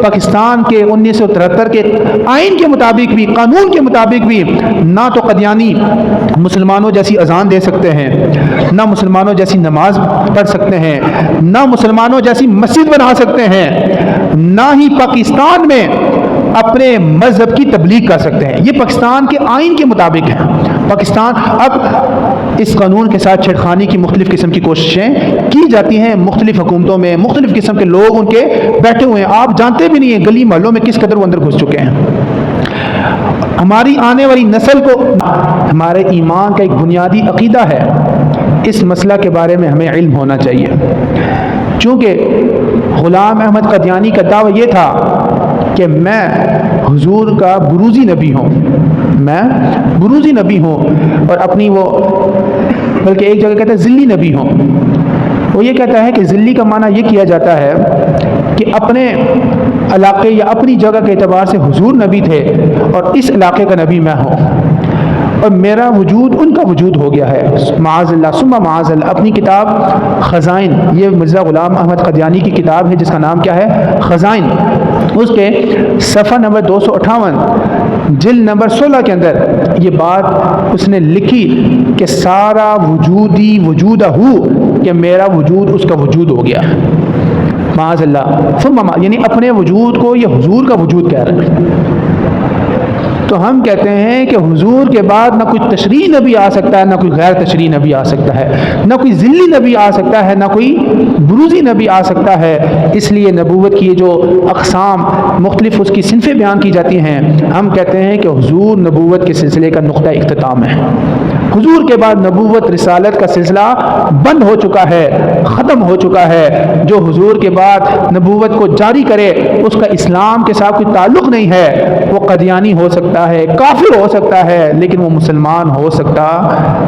पाकिस्तान के 1973 के आइन के मुताबिक भी, कानून के मुताबिक भी, ना तो कदियानी मुसलमानों जैसी अजान दे सकते हैं, ना मुसलमानों जैसी नमाज पढ़ सकते हैं, ना मुसलमानों जैसी मस्जिद बना सकते हैं, ना ही पाकिस्तान में अपने मजहब की तबलीग कर सकते हैं। ये पाकिस्तान के आइन के मुताबिक है। पाकिस्तान, अब इस कानून के साथ छेड़खानी की मुख्तलिफ किस्म की कोशिशें की जाती हैं मुख्तलिफ हुकूमतों में, मुख्तलिफ किस्म के लोग उनके बैठे हुए हैं, आप जानते भी नहीं हैं गली मोहल्लों में किस कदर वो अंदर घुस चुके हैं। हमारी आने वाली नस्ल को हमारे ईमान का एक बुनियादी अकीदा है, इस मसला के बारे में हमें इल्म होना चाहिए। चूँकि ग़ुलाम अहमद क़दियानी का दावा ये था कि मैं हुजूर का बुरूज़ी नबी हूँ, मैं बुरूज़ी नबी हूँ, और अपनी वो, बल्कि एक जगह कहता है ज़िल्ली नबी हूँ। वो ये कहता है कि ज़िल्ली का माना ये किया जाता है कि अपने इलाके या अपनी जगह के एतबार से हुजूर नबी थे और इस इलाके का नबी मैं हूँ, और मेरा वजूद उनका वजूद हो गया है। माअज़ल्लाह सुम्मा माअज़ल्लाह। अपनी किताब ख़ज़ाइन, ये मिर्ज़ा ग़ुलाम अहमद क़दियानी की किताब है जिसका नाम क्या है, ख़ज़ाइन, उसके सफ़ा नंबर 258 जिल्द नंबर 16 के अंदर ये बात उसने लिखी कि सारा वजूदी वजूदहू, कि मेरा वजूद उसका वजूद हो गया। माअज़ल्लाह सुम्मा, यानी अपने वजूद को ये हुजूर का वजूद कह रहे हैं। तो हम कहते हैं कि हुजूर के बाद ना कोई तशरीह नबी आ सकता है, ना कोई गैर तशरीह नबी आ सकता है, ना कोई ज़िल्ली नबी आ सकता है, ना कोई बुरूज़ी नबी आ सकता है। इसलिए नबूवत की जो अक़साम मुख्तलिफ उसकी सिनफ़ें बयान की जाती हैं, हम कहते हैं कि हुजूर नबूवत के सिलसिले का नुक़्ता इख्तिताम है। हुजूर के बाद नबूवत रिसालत का सिलसिला बंद हो चुका है, ख़त्म हो चुका है। जो हुजूर के बाद नबूवत को जारी करे उसका इस्लाम के साथ कोई ताल्लुक़ नहीं है, वो क़दियानी हो सकता है, काफिर हो सकता है, लेकिन वो मुसलमान हो सकता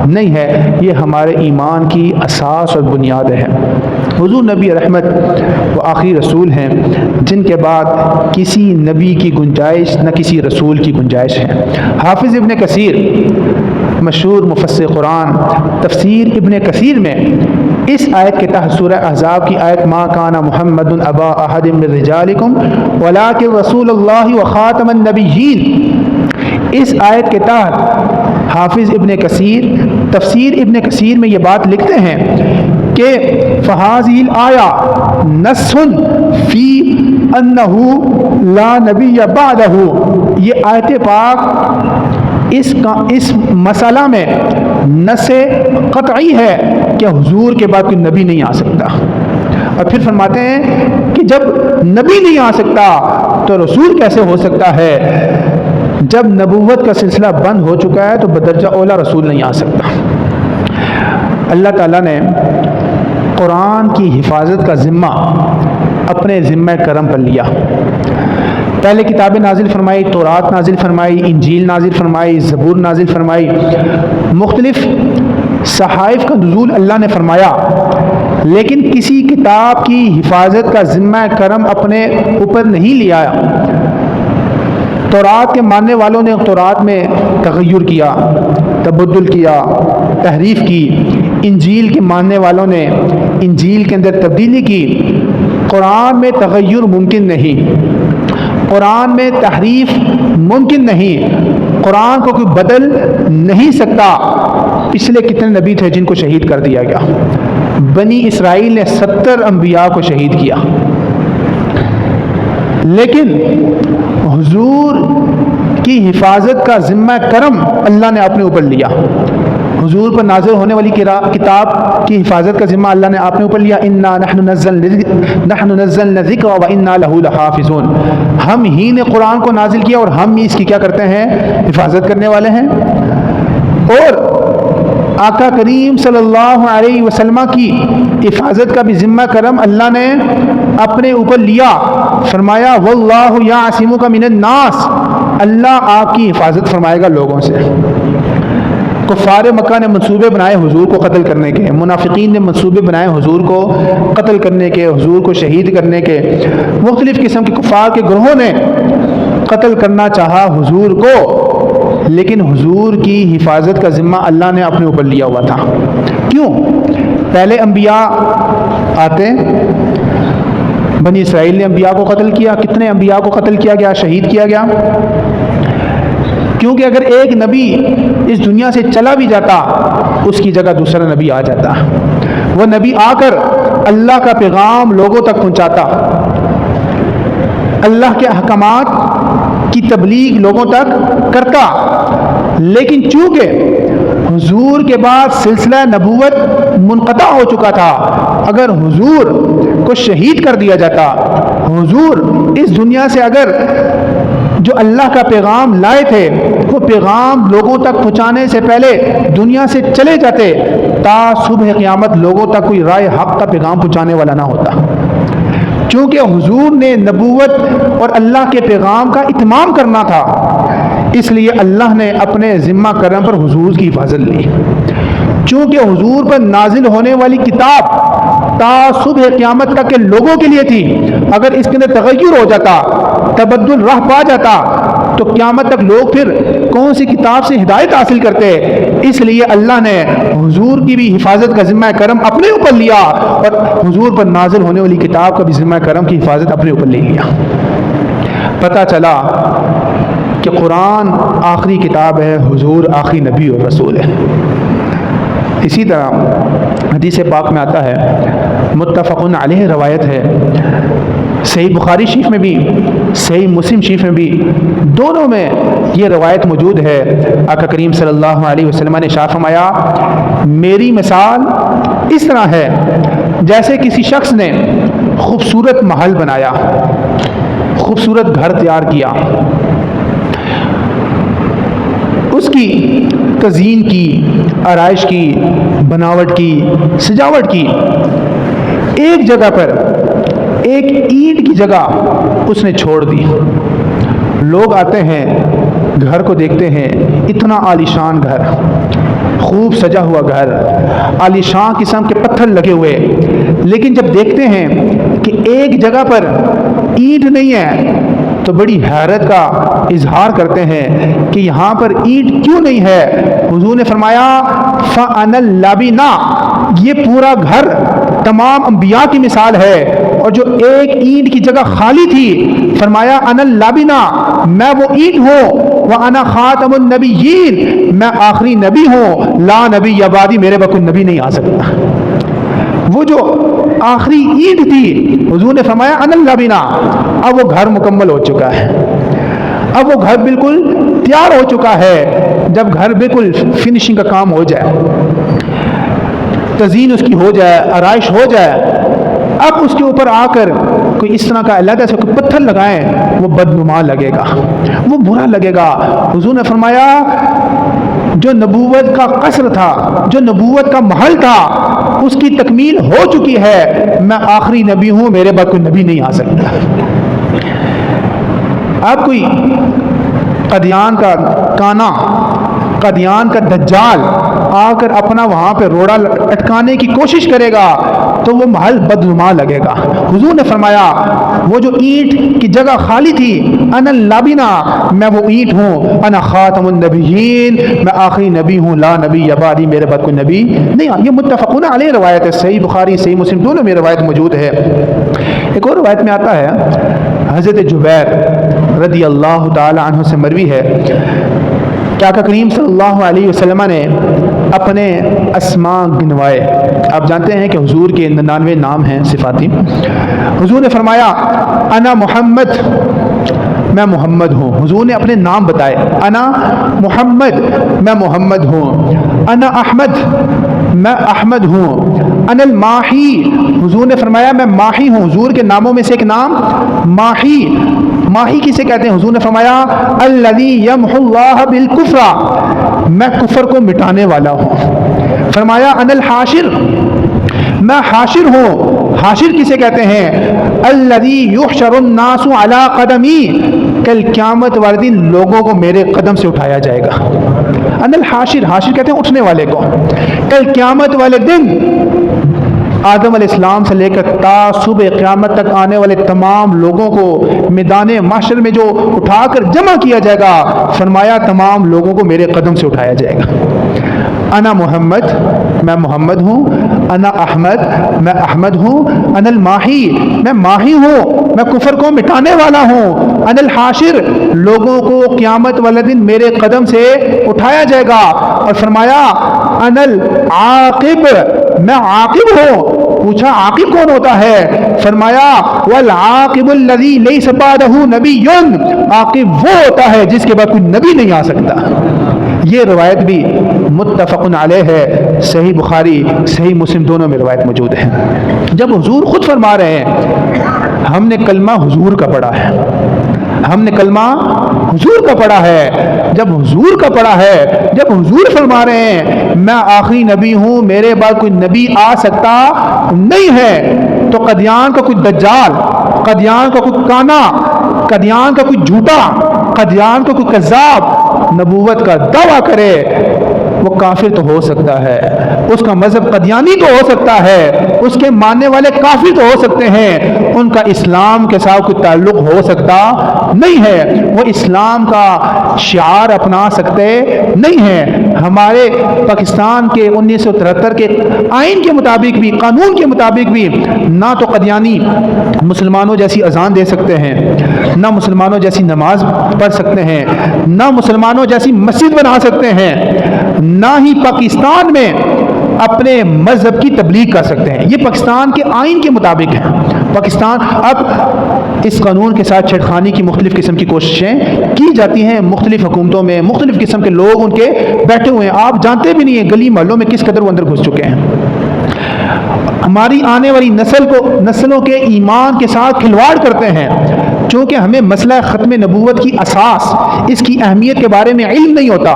नहीं है। ये हमारे ईमान की असास और बुनियाद है। हुजूर नबी रहमत वो आखिरी रसूल हैं जिनके बाद किसी नबी की गुंजाइश न किसी रसूल की गुंजाइश है। हाफिज़ इब्न कसीर, मशहूर मुफस्सिर कुरान, तफसीर इब्न कसीर में इस आयत के तहत सूरह अहज़ाब की आयत मा काना मुहम्मदुन अबा अहदिम मिन रिजालिकुम वलाकिन रसूलुल्लाहि व खातमन नबिय्यीन, इस आयत के तहत हाफिज़ इब्न कसीर तफसीर इब्न कसीर में ये बात लिखते हैं कि फ़हाज़िल आया नस्सुन फ़ी अन्नहु ला नबिय्य बअदहु, ये आयत पाक इस मसला में नस्से क़तई है कि हुजूर के बाद कोई नबी नहीं आ सकता। और फिर फरमाते हैं कि जब नबी नहीं आ सकता तो रसूल कैसे हो सकता है। जब नबूवत का सिलसिला बंद हो चुका है तो बदरजा औला रसूल नहीं आ सकता। अल्लाह ताला ने कुरान की हिफाजत का ज़िम्मा अपने ज़िम्मा करम पर लिया। पहले किताबें नाजिल फरमाई, तौरात नाजिल फरमाई, इंजील नाजिल फरमाई, ज़बूर नाजिल फरमाई, मुख्तलिफ सहाइफ का नुज़ूल अल्लाह ने फरमाया, लेकिन किसी किताब की हिफाजत का ज़िम्मा करम अपने ऊपर नहीं लिया। तौरात के मानने वालों ने तौरात में तग़य्युर किया, तबद्दुल किया, तहरीफ की। इंजील के मानने वालों ने इंजील के अंदर तब्दीली की। कुरान में तग़य्युर मुमकिन नहीं, कुरान में तहरीफ मुमकिन नहीं, कुरान को कोई बदल नहीं सकता। पिछले कितने नबी थे जिनको शहीद कर दिया गया। बनी इसराइल ने 70 अंबिया को शहीद किया, लेकिन हुजूर की हिफाजत का ज़िम्मा करम अल्लाह ने अपने ऊपर लिया। हुजूर पर नाज़िल होने वाली किताब की हिफाजत का ज़िम्मा अल्लाह ने अपने ऊपर लिया। इन्ना नहनु नज़्ज़लना ज़िक्र व इन्ना लहू लहाफ़िज़ून, हम ही ने कुरान को नाजिल किया और हम ही इसकी क्या करते हैं, हिफाजत करने वाले हैं। और आका करीम सल्लल्लाहु अलैहि वसल्लम की हिफाजत का भी ज़िम्मा करम अल्लाह ने अपने ऊपर लिया। फरमाया वल्लाहु यासिमुका मिनन नास, अल्लाह आपकी हिफाजत फरमाएगा लोगों से। कुफ़ार मक्का ने मंसूबे बनाए हुजूर को कत्ल करने के, मुनाफिकीन ने मंसूबे बनाए हुजूर को कत्ल करने के, हुजूर को शहीद करने के। मुख्तलिफ़ किस्म के कुफ़ार के ग्रोहों ने कत्ल करना चाहा हुजूर को, लेकिन हुजूर की हिफाजत का ज़िम्मा अल्लाह ने अपने ऊपर लिया हुआ था। क्यों? पहले अंबिया आते, بنی اسرائیل نے انبیاء کو قتل کیا، کتنے انبیاء کو قتل کیا گیا، شہید کیا گیا؟ کیونکہ اگر ایک نبی اس دنیا سے چلا بھی جاتا اس کی جگہ دوسرا نبی آ جاتا، وہ نبی آ کر اللہ کا پیغام لوگوں تک پہنچاتا، اللہ کے احکامات کی تبلیغ لوگوں تک کرتا۔ لیکن چونکہ حضور کے بعد سلسلہ نبوت منقطع ہو چکا تھا، اگر حضور کو شہید کر دیا جاتا، حضور اس دنیا سے اگر جو اللہ کا پیغام لائے تھے وہ پیغام لوگوں تک پہنچانے سے پہلے دنیا سے چلے جاتے، تا صبح قیامت لوگوں تک کوئی رائے حق کا پیغام پہنچانے والا نہ ہوتا۔ چونکہ حضور نے نبوت اور اللہ کے پیغام کا اتمام کرنا تھا، اس لیے اللہ نے اپنے ذمہ کرم پر حضور کی حفاظت لی۔ چونکہ حضور پر نازل ہونے والی کتاب تا صبح قیامت تک کے لوگوں کے لیے تھی، اگر اس کے اندر تغیر ہو جاتا، تبدل راہ پا جاتا، تو قیامت تک لوگ پھر کون سی کتاب سے ہدایت حاصل کرتے؟ اس لیے اللہ نے حضور کی بھی حفاظت کا ذمہ کرم اپنے اوپر لیا اور حضور پر نازل ہونے والی کتاب کا بھی ذمہ کرم کی حفاظت اپنے اوپر لے لیا۔ پتہ چلا کہ قرآن آخری کتاب ہے، حضور آخری نبی اور رسول ہے۔ اسی طرح حدیث پاک میں آتا ہے، متفقن علیہ روایت ہے، صحیح بخاری شریف میں بھی صحیح مسلم شریف میں بھی، دونوں میں یہ روایت موجود ہے۔ آقا کریم صلی اللہ علیہ وسلم نے ارشاد فرمایا، میری مثال اس طرح ہے جیسے کسی شخص نے خوبصورت محل بنایا، خوبصورت گھر تیار کیا، اس کی تزئین کی، آرائش کی، بناوٹ کی، سجاوٹ کی، ایک جگہ پر ایک اینٹ کی جگہ اس نے چھوڑ دی۔ لوگ آتے ہیں، گھر کو دیکھتے ہیں، اتنا عالیشان گھر، خوب سجا ہوا گھر، عالیشان قسم کے پتھر لگے ہوئے، لیکن جب دیکھتے ہیں کہ ایک جگہ پر اینٹ نہیں ہے تو بڑی حیرت کا اظہار کرتے ہیں کہ یہاں پر اینٹ کیوں نہیں ہے؟ حضور نے فرمایا، فَأَنَا اللَّبِنَا، یہ پورا گھر تمام انبیاء کی مثال ہے، اور جو ایک اینٹ کی جگہ خالی تھی، فرمایا انا اللبنہ، میں وہ اینٹ ہوں، وَأَنَا خَاتَمُ النَّبِيِّينَ، میں آخری نبی ہوں، لا نبی بعدی، میرے بعد کوئی نبی نہیں آ سکتا۔ وہ جو آخری اینٹ تھی، حضور نے فرمایا انا اللبنہ، اب وہ گھر مکمل ہو چکا ہے، اب وہ گھر بالکل تیار ہو چکا ہے۔ جب گھر بالکل فنشنگ کا کام ہو جائے، تزئین اس کی ہو جائے، آرائش ہو جائے، اب اس کے اوپر آ کر کوئی اس طرح کا علیحدہ سے کوئی پتھر لگائیں، وہ بدنما لگے گا، وہ برا لگے گا۔ حضور نے فرمایا، جو نبوت کا قصر تھا، جو نبوت کا محل تھا، اس کی تکمیل ہو چکی ہے، میں آخری نبی ہوں، میرے بعد کوئی نبی نہیں آ سکتا۔ اب کوئی قادیان کا کانا، قادیان کا دجال آ کر اپنا وہاں پہ روڑا اٹکانے کی کوشش کرے گا تو وہ محل بدنما لگے گا۔ حضور نے فرمایا، وہ جو اینٹ کی جگہ خالی تھی، انا اللبنہ، میں وہ اینٹ ہوں، انا خاتم النبیین، میں آخری نبی ہوں، لا نبی بعدی، میرے بعد کوئی نبی نہیں۔ یہ متفقون علیہ روایت ہے، صحیح بخاری صحیح مسلم دونوں میں روایت موجود ہے۔ ایک اور روایت میں آتا ہے، حضرت جبیر رضی اللہ تعالی عنہ سے مروی ہے کہ آقا کریم صلی اللہ علیہ وسلم نے اپنے اسماء گنوائے۔ آپ جانتے ہیں کہ حضور کے 99 نام ہیں صفاتی۔ حضور نے فرمایا، انا محمد، میں محمد ہوں۔ حضور نے اپنے نام بتائے، انا محمد، میں محمد ہوں۔ انا احمد، میں احمد ہوں۔ انا الماحی، حضور نے فرمایا میں ماحی ہوں۔ حضور کے ناموں میں سے ایک نام ماحی۔ ماحی کسے کہتے ہیں؟ حضور نے فرمایا، الذی یمحو اللہ بالکفر، میں کفر کو مٹانے والا ہوں۔ فرمایا، انا الحاشر، میں حاشر ہوں۔ حاشر کسے کہتے ہیں؟ الذی یحشر الناس علی قدمی، کل قیامت والے دن لوگوں کو میرے قدم سے اٹھایا جائے گا۔ انا الحاشر، حاشر کہتے ہیں اٹھنے والے کو۔ کل قیامت والے دن آدم علیہ السلام سے لے کر تا صبح قیامت تک آنے والے تمام لوگوں کو میدان محشر میں جو اٹھا کر جمع کیا جائے گا، فرمایا تمام لوگوں کو میرے قدم سے اٹھایا جائے گا۔ انا محمد، میں محمد ہوں، انا احمد، میں احمد ہوں، انا الماحی، میں ماحی ہوں، میں کفر کو مٹانے والا ہوں، انا الحاشر، لوگوں کو قیامت والے دن میرے قدم سے اٹھایا جائے گا، اور فرمایا انا العاقب، میں عاقب ہوں۔ پوچھا عاقب کون ہوتا ہے؟ فرمایا والعاقب الذی لیس بعدہ نبی، عاقب وہ ہوتا ہے جس کے بعد کوئی نبی نہیں آ سکتا۔ یہ روایت بھی متفق علیہ ہے، صحیح بخاری صحیح مسلم دونوں میں روایت موجود ہے۔ جب حضور خود فرما رہے ہیں ہم نے کلمہ حضور کا پڑھا ہے، ہم نے کلمہ حضور کا پڑھا ہے، جب حضور کا پڑھا ہے، جب حضور فرما رہے ہیں میں آخری نبی ہوں، میرے بعد کوئی نبی آ سکتا نہیں ہے، تو قدیان کا کوئی دجال، قدیان کا کوئی کانا، قدیان کا کوئی جھوٹا، قدیان کا کوئی کذاب نبوت کا دعویٰ کرے، وہ کافر تو ہو سکتا ہے، اس کا مذہب قدیانی تو ہو سکتا ہے، اس کے ماننے والے کافر تو ہو سکتے ہیں، ان کا اسلام کے ساتھ کوئی تعلق ہو سکتا نہیں ہے، وہ اسلام کا شعار اپنا سکتے نہیں ہیں۔ ہمارے پاکستان کے 1973 کے آئین کے مطابق بھی، قانون کے مطابق بھی، نہ تو قدیانی مسلمانوں جیسی اذان دے سکتے ہیں، نہ مسلمانوں جیسی نماز پڑھ سکتے ہیں، نہ مسلمانوں جیسی مسجد بنا سکتے ہیں، نہ ہی پاکستان میں اپنے مذہب کی تبلیغ کر سکتے ہیں۔ یہ پاکستان کے آئین کے مطابق ہے۔ پاکستان اب اس قانون کے ساتھ چھیڑخانی کی مختلف قسم کی کوششیں کی جاتی ہیں، مختلف حکومتوں میں مختلف قسم کے لوگ ان کے بیٹھے ہوئے ہیں، آپ جانتے بھی نہیں ہیں گلی محلوں میں کس قدر وہ اندر گھس چکے ہیں۔ ہماری آنے والی نسلوں کے ایمان کے ساتھ کھلواڑ کرتے ہیں، چونکہ ہمیں مسئلہ ختم نبوت کی اساس، اس کی اہمیت کے بارے میں علم نہیں ہوتا۔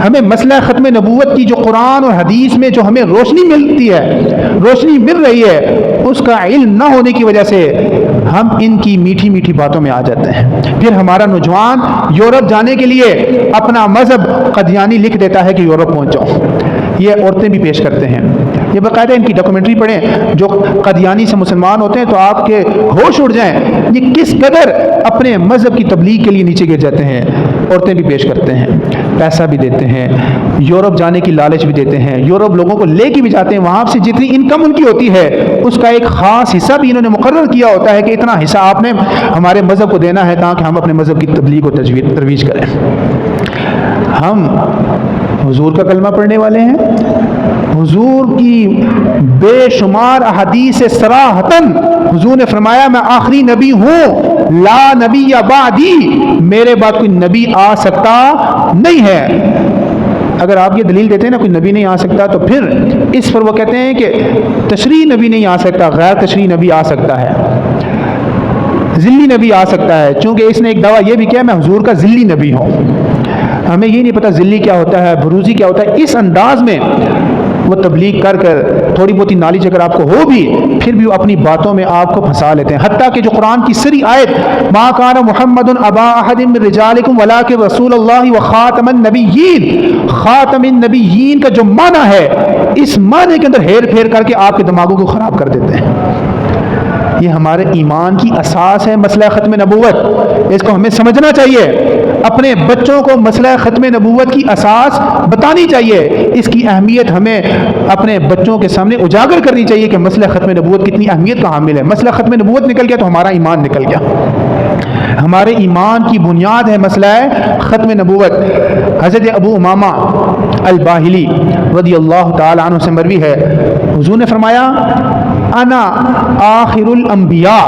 ہمیں مسئلہ ختم نبوت کی جو قرآن اور حدیث میں جو ہمیں روشنی ملتی ہے، روشنی مل رہی ہے، اس کا علم نہ ہونے کی وجہ سے ہم ان کی میٹھی میٹھی باتوں میں آ جاتے ہیں۔ پھر ہمارا نوجوان یورپ جانے کے لیے اپنا مذہب قدیانی لکھ دیتا ہے کہ یورپ پہنچ جاؤ۔ یہ عورتیں بھی پیش کرتے ہیں، یہ باقاعدہ ان کی ڈاکومنٹری پڑھیں، جو قدیانی سے مسلمان ہوتے ہیں تو آپ کے ہوش اڑ جائیں، یہ کس قدر اپنے مذہب کی تبلیغ کے لیے نیچے گر جاتے ہیں۔ عورتیں بھی پیش کرتے ہیں، پیسہ بھی دیتے ہیں، یورپ جانے کی لالچ بھی دیتے ہیں، یورپ لوگوں کو لے کے بھی جاتے ہیں، وہاں سے جتنی انکم ان کی ہوتی ہے اس کا ایک خاص حصہ بھی انہوں نے مقرر کیا ہوتا ہے کہ اتنا حصہ آپ نے ہمارے مذہب کو دینا ہے تاکہ ہم اپنے مذہب کی تبلیغ و ترویج کریں۔ ہم حضور کا کلمہ پڑھنے والے ہیں، حضور کی بے شمار احادیث صراحتاً حضور نے فرمایا میں آخری نبی ہوں، لا نبی بعدی، میرے بعد کوئی نبی آ سکتا نہیں ہے۔ اگر آپ یہ دلیل دیتے ہیں نا کوئی نبی نہیں آ سکتا، تو پھر اس پر وہ کہتے ہیں کہ تشریعی نبی نہیں آ سکتا، غیر تشریعی نبی آ سکتا ہے، ذلی نبی آ سکتا ہے، چونکہ اس نے ایک دعویٰ یہ بھی کیا میں حضور کا ذلی نبی ہوں۔ ہمیں یہ نہیں پتہ ذلی کیا ہوتا ہے، بروزی کیا ہوتا ہے۔ اس انداز میں وہ تبلیغ کر تھوڑی بہت نالج اگر آپ کو ہو بھی، پھر بھی وہ اپنی باتوں میں آپ کو پھنسا لیتے ہیں، حتیٰ کہ جو قرآن کی سری آیت ما کان محمد ابا احد من رجالکم ولکن رسول اللہ وخاتم النبیین، خاتم النبیین کا جو معنی ہے، اس معنی کے اندر ہیر پھیر کر کے آپ کے دماغوں کو خراب کر دیتے ہیں۔ یہ ہمارے ایمان کی اساس ہے مسئلہ ختم نبوت، اس کو ہمیں سمجھنا چاہیے، اپنے بچوں کو مسئلہ ختم نبوت کی اساس بتانی چاہیے، اس کی اہمیت ہمیں اپنے بچوں کے سامنے اجاگر کرنی چاہیے کہ مسئلہ ختم نبوت کتنی اہمیت کا حامل ہے۔ مسئلہ ختم نبوت نکل گیا تو ہمارا ایمان نکل گیا، ہمارے ایمان کی بنیاد ہے مسئلہ ختم نبوت۔ حضرت ابو امامہ الباہلی رضی اللہ تعالی عنہ سے مروی ہے، حضور نے فرمایا انا آخر الانبیاء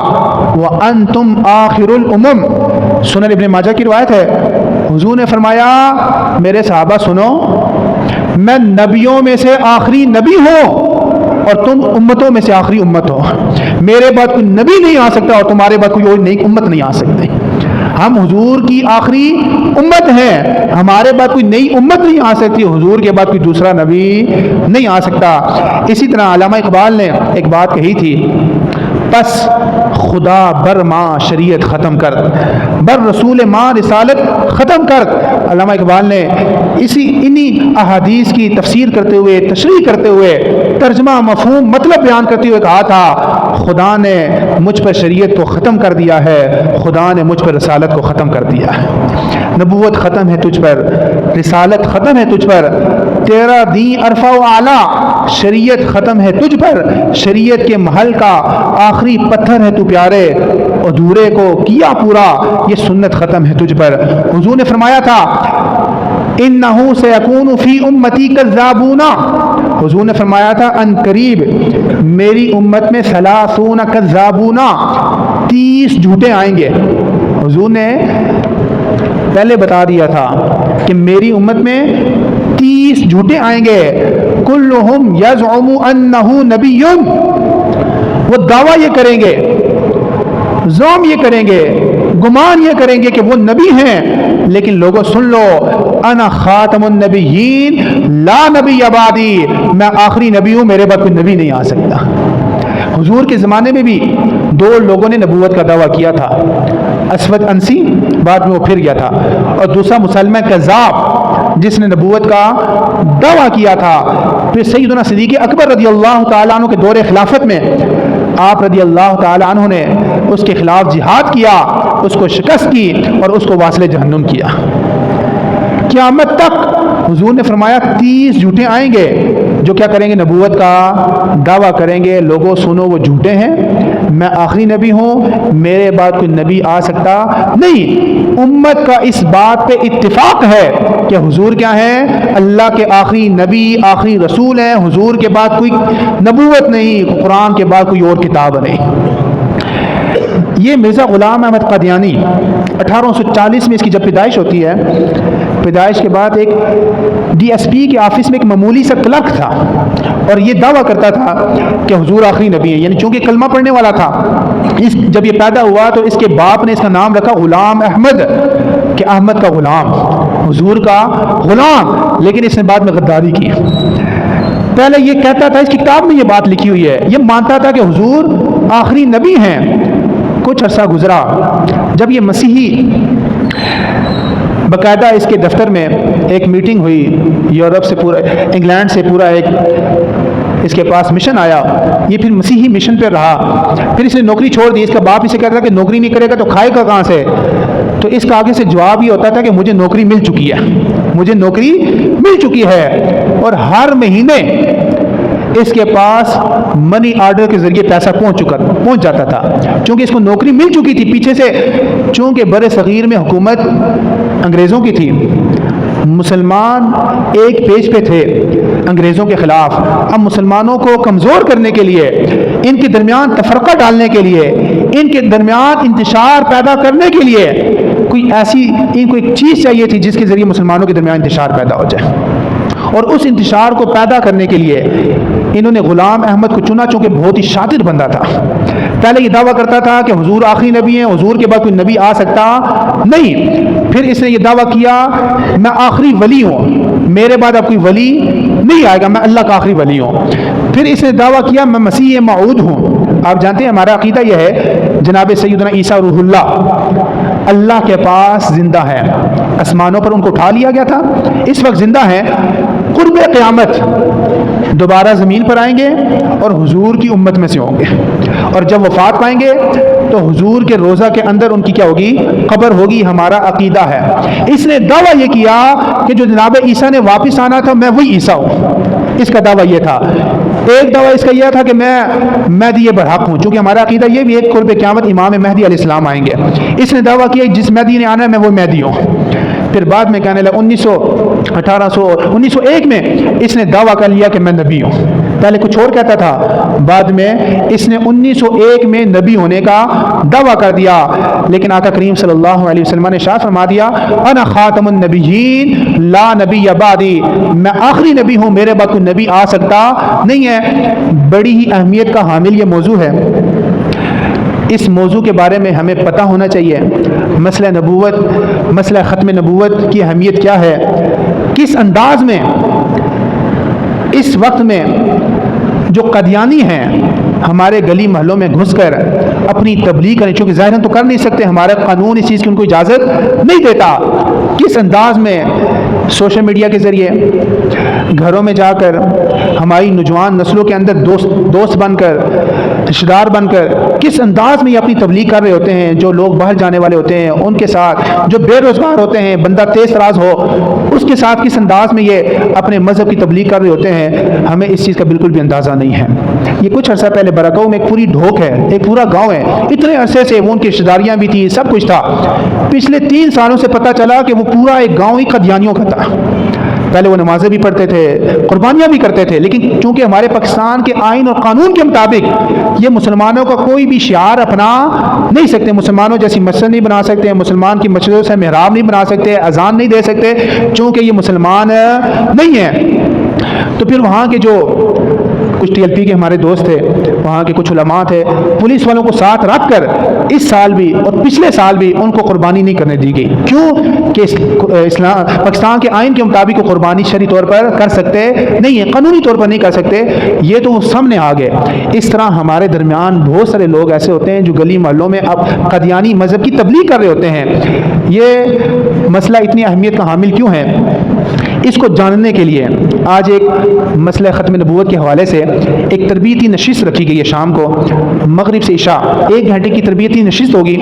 وانتم آخر الامم۔ سنن ابن ماجہ کی روایت ہے، حضور نے فرمایا میرے صحابہ سنو، میں نبیوں میں سے آخری نبی ہوں اور تم امتوں میں سے آخری امت ہو، میرے بعد کوئی نبی نہیں آ سکتا اور تمہارے بعد کوئی اور نئی امت نہیں آ سکتی۔ ہم حضور کی آخری امت ہیں، ہمارے بعد کوئی نئی امت نہیں آ سکتی، حضور کے بعد کوئی دوسرا نبی نہیں آ سکتا۔ اسی طرح علامہ اقبال نے ایک بات کہی تھی، پس خدا برما شریعت ختم کر، बर रसूल माँ रिसालत ख़त्म कर। अल्लामा इकबाल ने इन्हीं अहादीस की तफसीर करते हुए, तशरीह करते हुए, तर्जमा मफहूम मतलब बयान करते हुए कहा था, खुदा ने मुझ पर शरीयत को ख़त्म कर दिया है, खुदा ने मुझ पर रिसालत को ख़त्म कर दिया है। नबूवत ख़त्म है तुझ पर, रिसालत ख़त्म है तुझ पर, तेरा दीन अरफा व आला, शरीयत ख़त्म है तुझ पर, शरीयत के महल का आखिरी पत्थर है तू प्यारे, अधूरे को किया पूरा, ये सुन्नत ख़त्म है तुझ पर। हुजूर ने फरमाया था, इन्नहु सयकूनु फी उम्मती कज़्ज़ाबूना, हुजूर ने फरमाया था अन करीब मेरी उम्मत में सलासूना कज़्ज़ाबूना, 30 झूठे आएंगे। हुजूर ने पहले बता दिया था कि मेरी उम्मत में 30 झूठे आएंगे, कुल्लुहुम यज़उमु अन्नहु नबिय्युन, वो दावा ये करेंगे, ज़ौम ये करेंगे, गुमान ये करेंगे कि वो नबी हैं, लेकिन लोगों सुन लो, अना खातमुन नबिय्यीन ला नबी अबादी, मैं आखिरी नबी हूँ, मेरे बाद कोई नबी नहीं आ सकता। हुजूर के ज़माने में भी 2 लोगों ने नबूवत का दावा किया था, असवद अंसी, बाद में वो फिर गया था, और दूसरा मुसलमान कज़्ज़ाब जिसने नबूवत का दावा किया था। फिर सैयदना सिद्दीक़ अकबर रज़ी अल्लाह तआला अन्हु के दौरे खिलाफत में आप रज़ी अल्लाह तआला अन्हु ने उसके खिलाफ जिहाद किया, उसको शिकस्त की और उसको वासिले जहन्नुम किया। क़यामत तक हुजूर ने फरमाया 30 झूठे आएंगे जो क्या करेंगे, नबूवत का दावा करेंगे, लोगों सुनो वो झूठे हैं, मैं आखिरी नबी हूँ, मेरे बाद कोई नबी आ सकता नहीं। उम्मत का इस बात पे इत्तिफाक है कि हुजूर क्या है, अल्लाह के आखिरी नबी, आखिरी रसूल हैं, हुजूर के बाद कोई नबूवत नहीं, कुरान के बाद कोई और किताब नहीं। ये मिर्ज़ा ग़ुलाम अहमद क़ादियानी 1840 में इसकी जब पैदाइश होती है, पैदाइश के बाद एक DSP के ऑफिस में एक मामूली सा क्लर्क था और ये दावा करता था कि हुजूर आखिरी नबी है, यानी चूँकि कलमा पढ़ने वाला था। जब ये पैदा हुआ तो इसके बाप ने इसका नाम रखा ग़ुलाम अहमद, कि अहमद का ग़ुलाम, हुजूर का ग़ुलाम, लेकिन इसने बाद में गद्दारी की। पहले ये कहता था, इस किताब में ये बात लिखी हुई है, ये मानता था कि हुजूर आखिरी नबी हैं। कुछ अरसा गुजरा, जब ये मसीही, बाकायदा इसके दफ्तर में एक मीटिंग हुई, यूरोप से पूरा, इंग्लैंड से पूरा एक इसके पास मिशन आया, ये फिर मसीही मिशन पे रहा, फिर इसने नौकरी छोड़ दी। इसका बाप इसे कहता था कि नौकरी नहीं करेगा तो खाएगा कहाँ से, तो इसका आगे से जवाब ये होता था कि मुझे नौकरी मिल चुकी है, मुझे नौकरी मिल चुकी है, और हर महीने इसके पास मनी ऑर्डर के ज़रिए पैसा पहुंच जाता था, क्योंकि इसको नौकरी मिल चुकी थी पीछे से। चूँकि बड़े सग़ीर में हुकूमत अंग्रेज़ों की थी, मुसलमान एक पेज पे थे अंग्रेज़ों के ख़िलाफ़। अब मुसलमानों को कमज़ोर करने के लिए, इनके दरमियान तफरका डालने के लिए, इनके दरमियान इंतशार पैदा करने के लिए कोई ऐसी इनको एक चीज़ चाहिए थी जिसके ज़रिए मुसलमानों के दरमियान इंतशार पैदा हो जाए। और उस इंतशार को पैदा करने के लिए इन्होंने ग़ुलाम अहमद को चुना, चूँकि बहुत ही शातिर बंदा था। पहले ये दावा करता था कि हुजूर आखिरी नबी हैं, हुजूर के बाद कोई नबी आ सकता नहीं। फिर इसने ये दावा किया, मैं आखिरी वली हूँ, मेरे बाद अब कोई वली नहीं आएगा, मैं अल्लाह का आखिरी वली हूँ। फिर इसने दावा किया, मैं मसीह मऊद हूँ। आप जानते हैं हमारा अकीदा यह है, जनाब सैयदना ईसा रूहुल्लाह अल्लाह के पास ज़िंदा है, आसमानों पर उनको उठा लिया गया था, इस वक्त ज़िंदा है। क़ुर्ब क़यामत दोबारा ज़मीन पर आएंगे और हुजूर की उम्मत में से होंगे, और जब वफ़ात पाएंगे तो हुजूर के रोज़ा के अंदर उनकी क्या होगी, कब्र होगी। हमारा अकीदा है। इसने दावा ये किया कि जो जनाब ईसा ने वापस आना था, मैं वही ईसा हूँ, इसका दावा ये था। एक दावा इसका यह था कि मैं महदी बरहक हूँ, चूँकि हमारा अकीदा ये भी है क़ुर्ब क़यामत इमाम महदी अलैहिस्सलाम आएंगे। इसने दावा किया जिस महदी ने आना है मैं वो महदी हूँ। फिर बाद में कहने लगा 1901 में इसने दावा कर लिया कि मैं नबी हूँ। पहले कुछ और कहता था, बाद में इसने 1901 में नबी होने का दावा कर दिया। लेकिन आका करीम सल्लल्लाहु अलैहि वसल्लम ने इरशाद फरमा दिया, अना खातमुन नबिय्यीन ला नबी बादी, मैं आखिरी नबी हूँ, मेरे बाद कोई नबी आ सकता नहीं है। बड़ी ही अहमियत का हामिल ये मौजू है। इस मौजू के बारे में हमें पता होना चाहिए, मसला नबूवत, मसला ख़त्म नबूवत की अहमियत क्या है, किस अंदाज में इस वक्त में जो कदियानी हैं हमारे गली महलों में घुसकर अपनी तबलीग करें, चूँकि ज़ाहिरन तो कर नहीं सकते, हमारा कानून इस चीज़ की उनको इजाज़त नहीं देता। किस अंदाज में सोशल मीडिया के ज़रिए घरों में जाकर हमारी नौजवान नस्लों के अंदर दोस्त बनकर, रिश्तेदार बनकर किस अंदाज में ये अपनी तबलीग कर रहे होते हैं। जो लोग बाहर जाने वाले होते हैं उनके साथ, जो बेरोज़गार होते हैं, बंदा तेज़ तराज हो उसके साथ किस अंदाज में ये अपने मज़हब की तबलीग कर रहे होते हैं, हमें इस चीज़ का बिल्कुल भी अंदाज़ा नहीं है। ये कुछ अर्सा पहले बराकाऊ में एक पूरी ढोक है, एक पूरा गाँव है, इतने अरसे से वो उनकी रिश्तेदारियाँ भी थी, सब कुछ था। पिछले 3 सालों से पता चला कि वो पूरा एक गाँव ही कदियानियों का था। पहले वो नमाज़ें भी पढ़ते थे, कुर्बानियाँ भी करते थे, लेकिन चूँकि हमारे पाकिस्तान के आइन और कानून के मुताबिक ये मुसलमानों का कोई भी शियार अपना नहीं सकते, मुसलमानों जैसी मस्जिद नहीं बना सकते, मुसलमान की मस्जिदों से मेहराब नहीं बना सकते, अजान नहीं दे सकते, चूँकि ये मुसलमान नहीं है। तो फिर वहाँ के जो कुछ TLP के हमारे दोस्त थे, वहाँ के कुछ उलमा थे, पुलिस वालों को साथ रख कर इस साल भी और पिछले साल भी उनको कुर्बानी नहीं करने दी गई। क्यों कि इस्लाम पाकिस्तान के आइन के मुताबिक वो कुर्बानी शरई तौर पर कर सकते नहीं है, कानूनी तौर पर नहीं कर सकते। ये तो सामने आ गए। इस तरह हमारे दरमियान बहुत सारे लोग ऐसे होते हैं जो गली मोहल्लों में अब कदियानी मज़हब की तबलीग कर रहे होते हैं। ये मसला इतनी अहमियत का हामिल क्यों है, इसको जानने के लिए आज एक मसला ख़त्म नबूवत के हवाले से एक तरबियती नशिस्त रखी गई है। शाम को मगरिब से इशा 1 घंटे की तरबियती नशिस्त होगी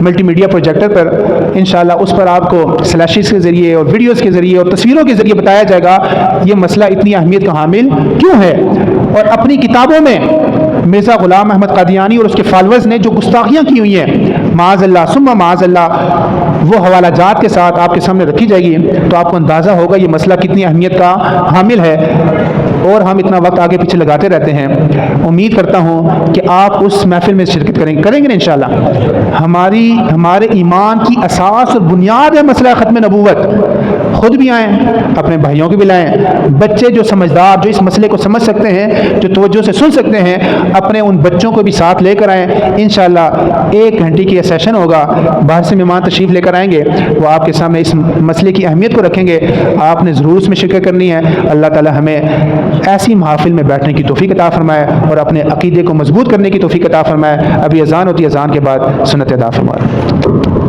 मल्टीमीडिया प्रोजेक्टर पर। इंशाल्लाह उस पर आपको स्लैशेस के ज़रिए और वीडियोज़ के ज़रिए और तस्वीरों के ज़रिए बताया जाएगा ये मसला इतनी अहमियत का हामिल क्यों है। और अपनी किताबों में मिर्ज़ा ग़ुलाम अहमद क़ादियानी और उसके फॉलोअर्स ने जो गुस्ताखियाँ की हुई हैं, माज़अल्लाह सुम्मा माज़अल्लाह, वो हवाला जात के साथ आपके सामने रखी जाएगी, तो आपको अंदाज़ा होगा ये मसला कितनी अहमियत का हामिल है। और हम इतना वक्त आगे पीछे लगाते रहते हैं। उम्मीद करता हूँ कि आप उस महफिल में शिरकत करेंगे ना इंशाल्लाह। हमारे ईमान की असास और बुनियाद है मसला ख़त्म नबूवत। खुद भी आएँ, अपने भाइयों को भी लाएँ, बच्चे जो समझदार, जो इस मसले को समझ सकते हैं, जो तवज्जो से सुन सकते हैं, अपने उन बच्चों को भी साथ लेकर आएँ। इंशाल्लाह 1 घंटे की सेशन होगा, बाहर से मेहमान तशरीफ़ लेकर आएंगे, वो आपके सामने इस मसले की अहमियत को रखेंगे। आपने ज़रूर उसमें शिरकत करनी है। अल्लाह ताला हमें ऐसी महफिल में बैठने की तौफीक अता फरमाए और अपने अकीदे को मजबूत करने की तौफीक अता फरमाए। अभी अजान होती है, अजान के बाद सुन्नत अता फरमाए।